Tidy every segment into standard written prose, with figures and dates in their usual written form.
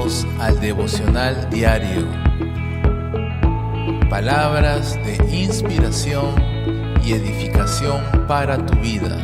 Bienvenidos al devocional diario. Palabras de inspiración y edificación para tu vida.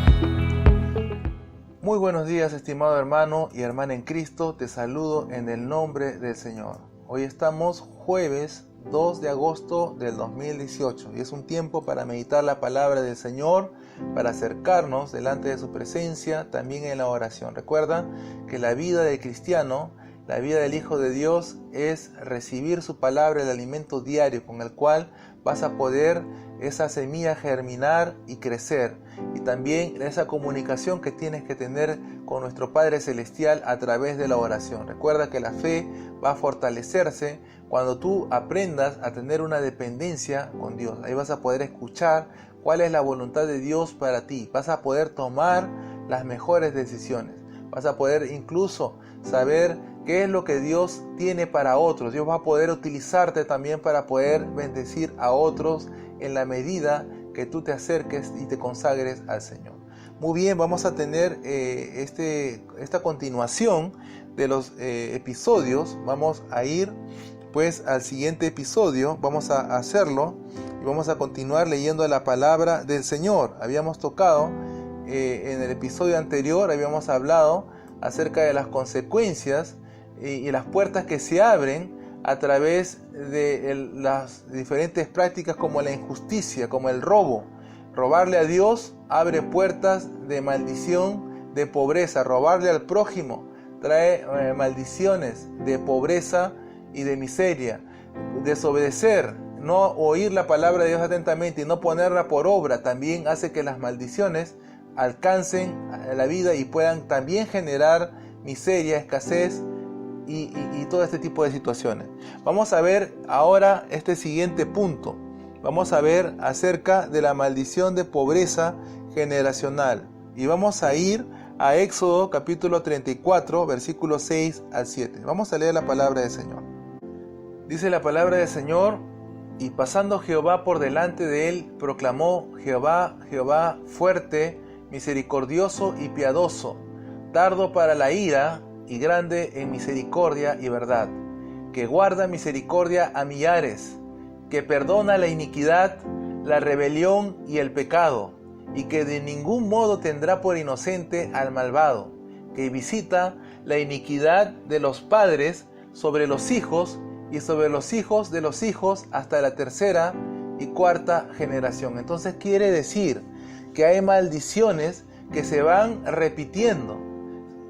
Muy buenos días, estimado hermano y hermana en Cristo. Te saludo en el nombre del Señor. Hoy estamos jueves 2 de agosto del 2018 y es un tiempo para meditar la palabra del Señor, para acercarnos delante de su presencia, también en la oración. Recuerda que la vida del cristiano, la vida del Hijo de Dios es recibir su palabra, el alimento diario con el cual vas a poder esa semilla germinar y crecer. Y también esa comunicación que tienes que tener con nuestro Padre Celestial a través de la oración. Recuerda que la fe va a fortalecerse cuando tú aprendas a tener una dependencia con Dios. Ahí vas a poder escuchar cuál es la voluntad de Dios para ti. Vas a poder tomar las mejores decisiones. Vas a poder incluso saber qué es lo que Dios tiene para otros. Dios va a poder utilizarte también para poder bendecir a otros en la medida que tú te acerques y te consagres al Señor. Muy bien, vamos a tener esta continuación de los episodios. Vamos a ir pues al siguiente episodio. Vamos a hacerlo y vamos a continuar leyendo la palabra del Señor. Habíamos tocado en el episodio anterior, habíamos hablado acerca de las consecuencias y las puertas que se abren a través de las diferentes prácticas como la injusticia, como el robo. Robarle a Dios abre puertas de maldición, de pobreza. Robarle al prójimo trae maldiciones de pobreza y de miseria. Desobedecer, no oír la palabra de Dios atentamente y no ponerla por obra también hace que las maldiciones alcancen la vida y puedan también generar miseria, escasez y todo este tipo de situaciones. Vamos a ver ahora este siguiente punto. Vamos a ver acerca de la maldición de pobreza generacional. Y vamos a ir a Éxodo capítulo 34, versículos 6 al 7. Vamos a leer la palabra del Señor. Dice la palabra del Señor: y pasando Jehová por delante de él, proclamó: Jehová, Jehová, fuerte, misericordioso y piadoso, tardo para la ira y grande en misericordia y verdad, que guarda misericordia a millares, que perdona la iniquidad, la rebelión y el pecado, y que de ningún modo tendrá por inocente al malvado, que visita la iniquidad de los padres sobre los hijos y sobre los hijos de los hijos hasta la tercera y cuarta generación. Entonces quiere decir que hay maldiciones que se van repitiendo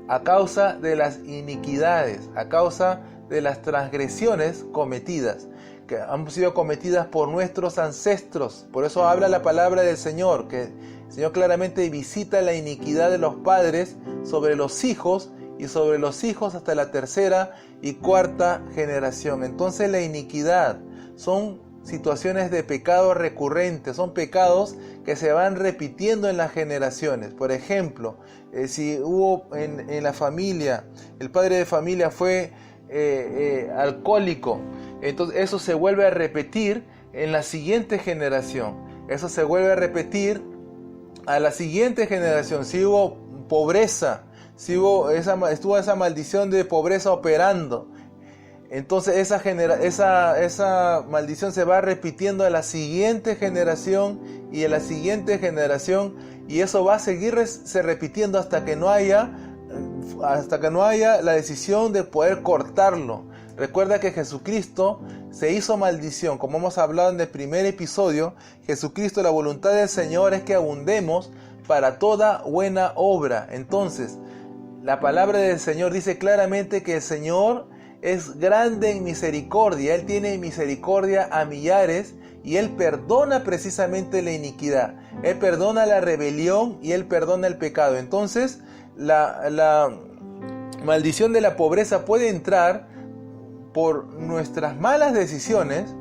a causa de las iniquidades, a causa de las transgresiones cometidas, que han sido cometidas por nuestros ancestros. Por eso habla la palabra del Señor, que el Señor claramente visita la iniquidad de los padres sobre los hijos y sobre los hijos hasta la tercera y cuarta generación. Entonces la iniquidad son situaciones de pecado recurrentes, son pecados que se van repitiendo en las generaciones. Por ejemplo, si hubo en la familia, el padre de familia fue alcohólico, entonces eso se vuelve a repetir en la siguiente generación. Eso se vuelve a repetir a la siguiente generación. Si hubo pobreza, si estuvo esa maldición de pobreza operando, entonces esa maldición se va repitiendo a la siguiente generación y a la siguiente generación, y eso va a seguirse repitiendo hasta que no haya la decisión de poder cortarlo. Recuerda que Jesucristo se hizo maldición, como hemos hablado en el primer episodio. Jesucristo, la voluntad del Señor es que abundemos para toda buena obra. Entonces, la palabra del Señor dice claramente que el Señor es grande en misericordia. Él tiene misericordia a millares y Él perdona precisamente la iniquidad. Él perdona la rebelión y Él perdona el pecado. Entonces, la maldición de la pobreza puede entrar por nuestras malas decisiones,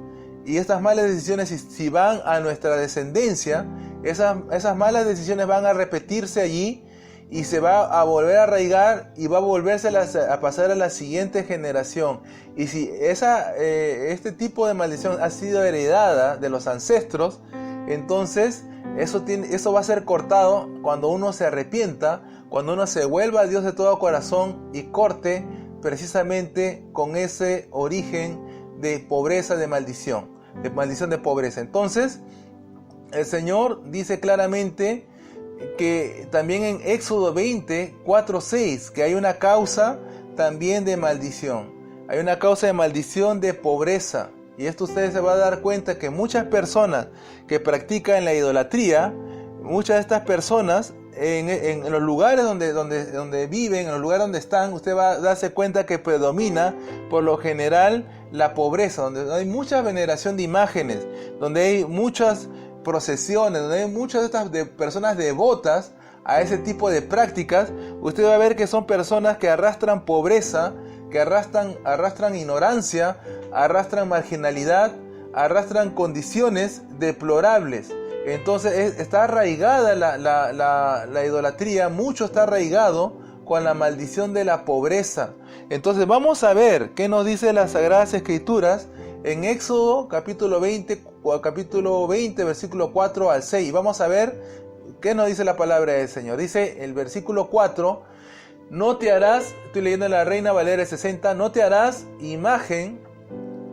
y estas malas decisiones, si van a nuestra descendencia, esas malas decisiones van a repetirse allí y se va a volver a arraigar y va a volverse a pasar a la siguiente generación. Y si este tipo de maldición ha sido heredada de los ancestros, entonces eso va a ser cortado cuando uno se arrepienta, cuando uno se vuelva a Dios de todo corazón y corte precisamente con ese origen de pobreza, de maldición de pobreza. Entonces, el Señor dice claramente que también en Éxodo 20, 4, 6, que hay una causa también de maldición. Hay una causa de maldición de pobreza. Y esto ustedes se van a dar cuenta que muchas personas que practican la idolatría, muchas de estas personas en los lugares donde viven, en los lugares donde están, usted va a darse cuenta que predomina por lo general la pobreza, donde hay mucha veneración de imágenes, donde hay muchas procesiones, donde hay muchas de estas personas devotas a ese tipo de prácticas. Usted va a ver que son personas que arrastran pobreza, que arrastran ignorancia, arrastran marginalidad, arrastran condiciones deplorables. Entonces está arraigada la idolatría, mucho está arraigado con la maldición de la pobreza. Entonces vamos a ver qué nos dice las Sagradas Escrituras en Éxodo capítulo 20, versículo 4 al 6. Vamos a ver qué nos dice la palabra del Señor. Dice el versículo 4, no te harás, estoy leyendo en la Reina Valera 60, no te harás imagen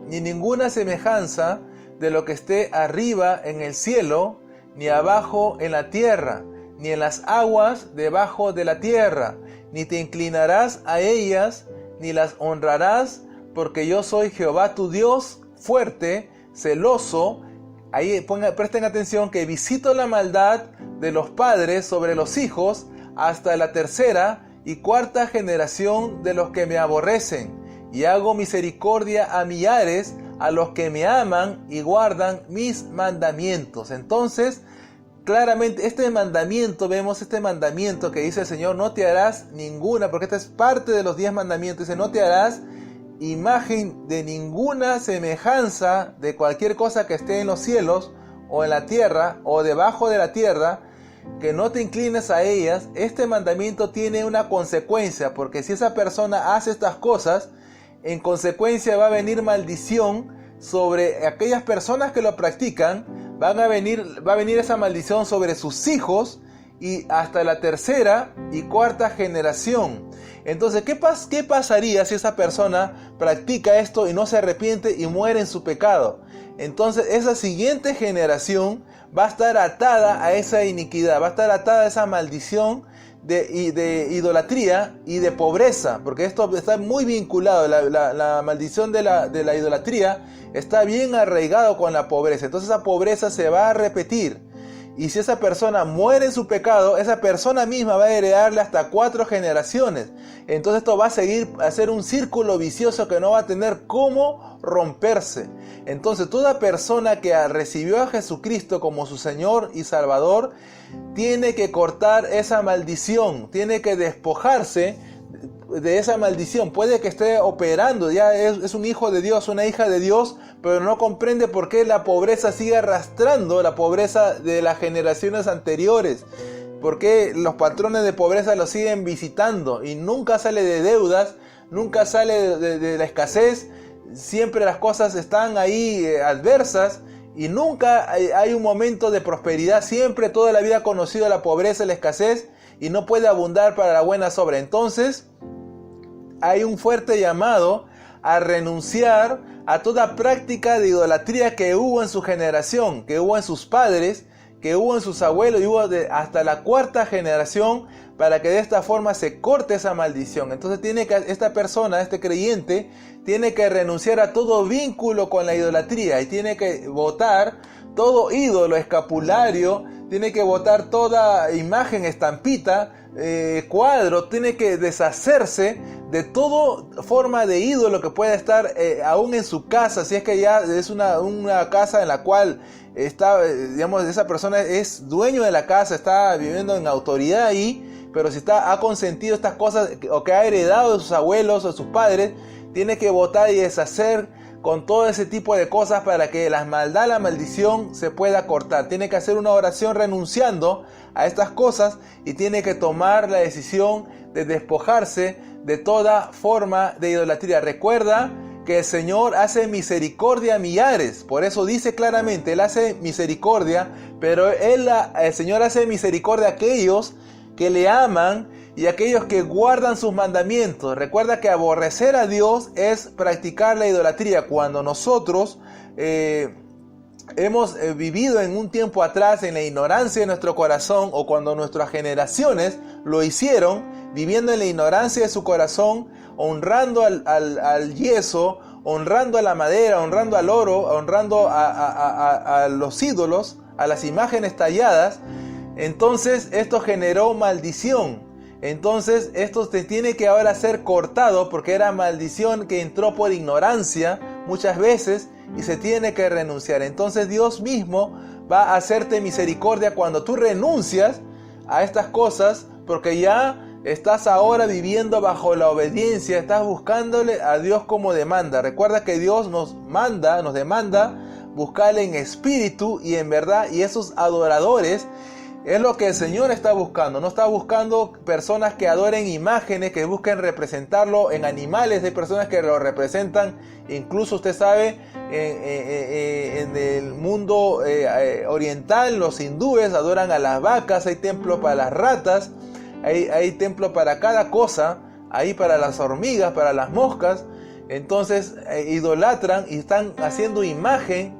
ni ninguna semejanza de lo que esté arriba en el cielo, ni abajo en la tierra, ni en las aguas debajo de la tierra, ni te inclinarás a ellas, ni las honrarás, porque yo soy Jehová tu Dios, fuerte, celoso. Ahí presten atención que visito la maldad de los padres sobre los hijos hasta la tercera y cuarta generación de los que me aborrecen, y hago misericordia a millares a los que me aman y guardan mis mandamientos. Entonces, claramente vemos este mandamiento que dice el Señor, no te harás ninguna, porque esta es parte de los 10 mandamientos, dice, no te harás imagen de ninguna semejanza de cualquier cosa que esté en los cielos o en la tierra o debajo de la tierra, que no te inclines a ellas. Este mandamiento tiene una consecuencia, porque si esa persona hace estas cosas, en consecuencia va a venir maldición sobre aquellas personas que lo practican, va a venir esa maldición sobre sus hijos y hasta la tercera y cuarta generación. Entonces, ¿qué pasaría si esa persona practica esto y no se arrepiente y muere en su pecado? Entonces, esa siguiente generación va a estar atada a esa iniquidad, va a estar atada a esa maldición de idolatría y de pobreza, porque esto está muy vinculado, la maldición de la idolatría está bien arraigado con la pobreza. Entonces esa pobreza se va a repetir, y si esa persona muere en su pecado, esa persona misma va a heredarle hasta 4 generaciones. Entonces esto va a seguir a ser un círculo vicioso que no va a tener cómo romperse. Entonces toda persona que recibió a Jesucristo como su Señor y Salvador tiene que cortar esa maldición, tiene que despojarse de esa maldición. Puede que esté operando, ya es un hijo de Dios, una hija de Dios, pero no comprende por qué la pobreza sigue arrastrando, la pobreza de las generaciones anteriores, por qué los patrones de pobreza lo siguen visitando y nunca sale de deudas, nunca sale de la escasez, siempre las cosas están ahí adversas y nunca hay un momento de prosperidad, siempre toda la vida ha conocido la pobreza y la escasez y no puede abundar para la buena obra. Entonces hay un fuerte llamado a renunciar a toda práctica de idolatría que hubo en su generación, que hubo en sus padres, que hubo en sus abuelos y hubo hasta la 4ª generación, para que de esta forma se corte esa maldición. Entonces esta persona, este creyente, tiene que renunciar a todo vínculo con la idolatría y tiene que botar todo ídolo, escapulario, tiene que botar toda imagen, estampita, cuadro, tiene que deshacerse de toda forma de ídolo que pueda estar aún en su casa, si es que ya es una casa en la cual está, digamos, esa persona es dueño de la casa, está viviendo en autoridad ahí, pero si ha consentido estas cosas o que ha heredado de sus abuelos o de sus padres, tiene que botar y deshacer con todo ese tipo de cosas para que la maldad, la maldición se pueda cortar. Tiene que hacer una oración renunciando a estas cosas y tiene que tomar la decisión de despojarse de toda forma de idolatría. Recuerda que el Señor hace misericordia a millares, por eso dice claramente, Él hace misericordia, pero el Señor hace misericordia a aquellos que le aman y aquellos que guardan sus mandamientos. Recuerda que aborrecer a Dios es practicar la idolatría. Cuando nosotros hemos vivido en un tiempo atrás en la ignorancia de nuestro corazón, o cuando nuestras generaciones lo hicieron, viviendo en la ignorancia de su corazón, honrando al yeso, honrando a la madera, honrando al oro, honrando a los ídolos, a las imágenes talladas, entonces esto generó maldición. Entonces esto te tiene que ahora ser cortado, porque era maldición que entró por ignorancia muchas veces, y se tiene que renunciar. Entonces Dios mismo va a hacerte misericordia cuando tú renuncias a estas cosas, porque ya estás ahora viviendo bajo la obediencia, estás buscándole a Dios como demanda. Recuerda que Dios nos demanda buscarle en espíritu y en verdad, y esos adoradores es lo que el Señor está buscando. No está buscando personas que adoren imágenes, que busquen representarlo en animales. Hay personas que lo representan, incluso usted sabe, en el mundo oriental, los hindúes adoran a las vacas, hay templos para las ratas, hay templos para cada cosa, hay para las hormigas, para las moscas. Entonces idolatran y están haciendo imagen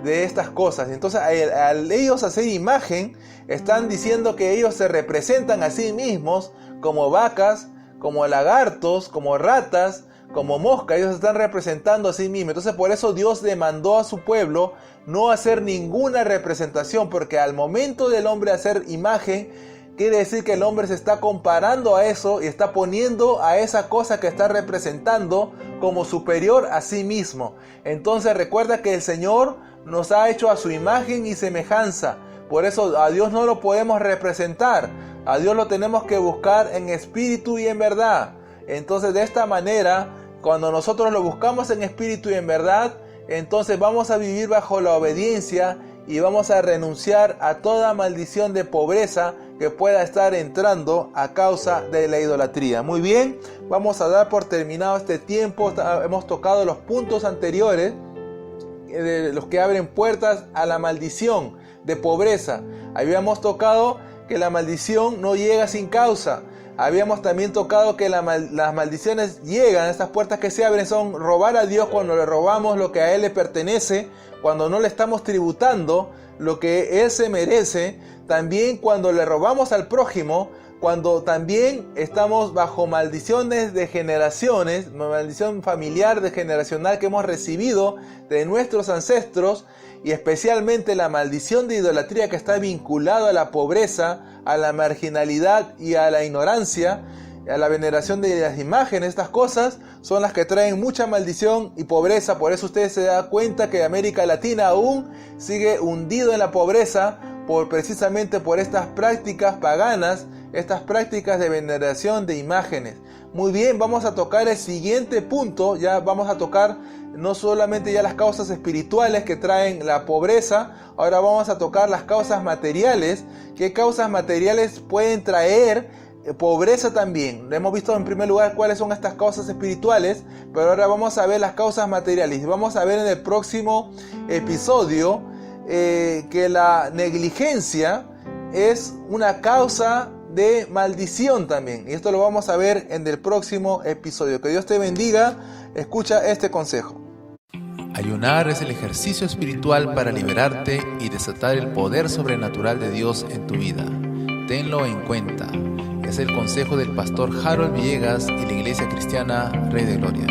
de estas cosas. Entonces al ellos hacer imagen, están diciendo que ellos se representan a sí mismos como vacas, como lagartos, como ratas, como moscas. Ellos se están representando a sí mismos. Entonces por eso Dios demandó a su pueblo no hacer ninguna representación, porque al momento del hombre hacer imagen, quiere decir que el hombre se está comparando a eso y está poniendo a esa cosa que está representando como superior a sí mismo. Entonces recuerda que el Señor nos ha hecho a su imagen y semejanza. Por eso a Dios no lo podemos representar. A Dios lo tenemos que buscar en espíritu y en verdad. Entonces de esta manera, cuando nosotros lo buscamos en espíritu y en verdad, entonces vamos a vivir bajo la obediencia y vamos a renunciar a toda maldición de pobreza que pueda estar entrando a causa de la idolatría. Muy bien, vamos a dar por terminado este tiempo. Hemos tocado los puntos anteriores, de los que abren puertas a la maldición de pobreza. Habíamos tocado que la maldición no llega sin causa. Habíamos también tocado que las maldiciones llegan, estas puertas que se abren son robar a Dios cuando le robamos lo que a Él le pertenece, cuando no le estamos tributando lo que Él se merece, también cuando le robamos al prójimo, cuando también estamos bajo maldiciones de generaciones, maldición familiar de generacional que hemos recibido de nuestros ancestros, y especialmente la maldición de idolatría que está vinculada a la pobreza, a la marginalidad y a la ignorancia, a la veneración de las imágenes. Estas cosas son las que traen mucha maldición y pobreza. Por eso usted se da cuenta que América Latina aún sigue hundido en la pobreza precisamente por estas prácticas paganas, estas prácticas de veneración de imágenes. Muy bien, vamos a tocar el siguiente punto. Ya vamos a tocar no solamente ya las causas espirituales que traen la pobreza, ahora vamos a tocar las causas materiales. ¿Qué causas materiales pueden traer pobreza también? Hemos visto en primer lugar cuáles son estas causas espirituales, pero ahora vamos a ver las causas materiales. Y vamos a ver en el próximo episodio que la negligencia es una causa de maldición también. Y esto lo vamos a ver en el próximo episodio. Que Dios te bendiga. Escucha este consejo. Ayunar es el ejercicio espiritual para liberarte y desatar el poder sobrenatural de Dios en tu vida. Tenlo en cuenta. Es el consejo del pastor Harold Villegas y la Iglesia Cristiana Rey de Gloria.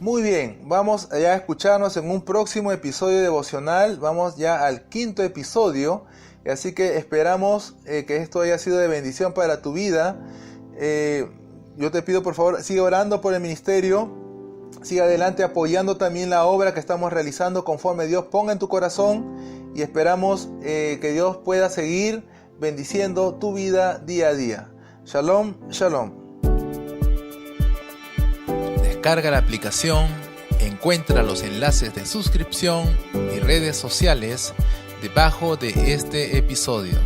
Muy bien, vamos ya a escucharnos en un próximo episodio devocional. Vamos ya al 5º episodio. Así que esperamos que esto haya sido de bendición para tu vida. Yo te pido por favor, sigue orando por el ministerio. Sigue adelante apoyando también la obra que estamos realizando conforme Dios ponga en tu corazón. Y esperamos que Dios pueda seguir bendiciendo tu vida día a día. Shalom, shalom. Descarga la aplicación, encuentra los enlaces de suscripción y redes sociales debajo de este episodio.